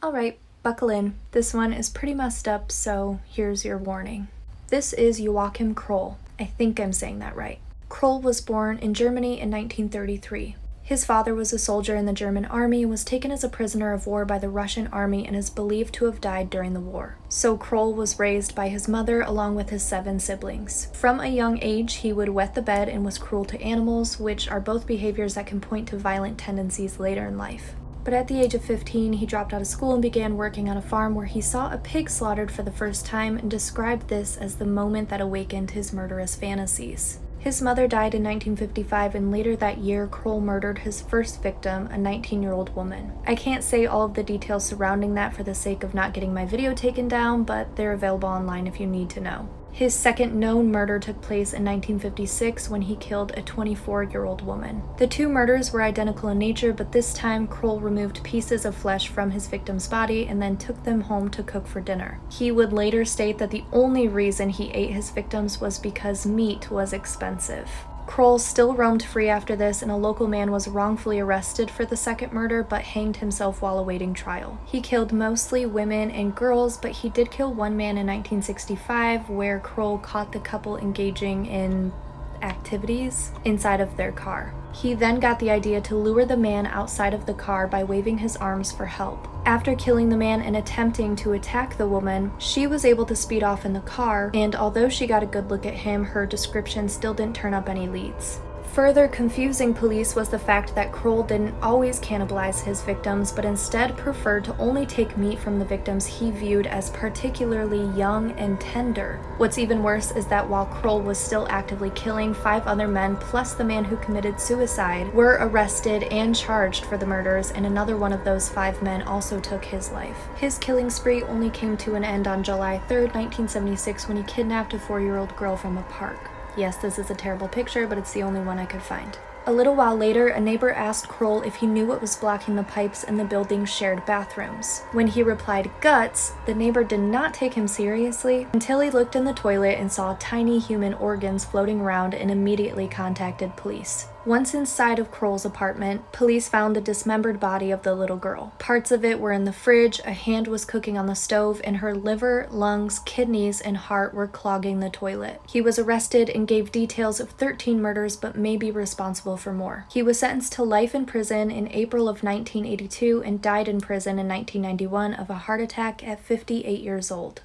Alright, buckle in. This one is pretty messed up, so here's your warning. This is Joachim Kroll. I think I'm saying that right. Kroll was born in Germany in 1933. His father was a soldier in the German army and was taken as a prisoner of war by the Russian army and is believed to have died during the war. So Kroll was raised by his mother along with his 7 siblings. From a young age, he would wet the bed and was cruel to animals, which are both behaviors that can point to violent tendencies later in life. But at the age of 15, he dropped out of school and began working on a farm where he saw a pig slaughtered for the first time and described this as the moment that awakened his murderous fantasies. His mother died in 1955, and later that year, Kroll murdered his first victim, a 19-year-old woman. I can't say all of the details surrounding that for the sake of not getting my video taken down, but they're available online if you need to know. His second known murder took place in 1956 when he killed a 24-year-old woman. The 2 murders were identical in nature, but this time Kroll removed pieces of flesh from his victim's body and then took them home to cook for dinner. He would later state that the only reason he ate his victims was because meat was expensive. Kroll still roamed free after this, and a local man was wrongfully arrested for the second murder but hanged himself while awaiting trial. He killed mostly women and girls, but he did kill one man in 1965 where Kroll caught the couple engaging in activities inside of their car. He then got the idea to lure the man outside of the car by waving his arms for help. After killing the man and attempting to attack the woman, she was able to speed off in the car, and although she got a good look at him, her description still didn't turn up any leads. Further confusing police was the fact that Kroll didn't always cannibalize his victims, but instead preferred to only take meat from the victims he viewed as particularly young and tender. What's even worse is that while Kroll was still actively killing, 5 other men, plus the man who committed suicide, were arrested and charged for the murders, and another one of those 5 men also took his life. His killing spree only came to an end on July 3rd, 1976, when he kidnapped a 4-year-old girl from a park. Yes, this is a terrible picture, but it's the only one I could find. A little while later, a neighbor asked Kroll if he knew what was blocking the pipes in the building's shared bathrooms. When he replied guts, the neighbor did not take him seriously until he looked in the toilet and saw tiny human organs floating around and immediately contacted police. Once inside of Kroll's apartment, police found the dismembered body of the little girl. Parts of it were in the fridge, a hand was cooking on the stove, and her liver, lungs, kidneys, and heart were clogging the toilet. He was arrested and gave details of 13 murders but may be responsible for more. He was sentenced to life in prison in April of 1982 and died in prison in 1991 of a heart attack at 58 years old.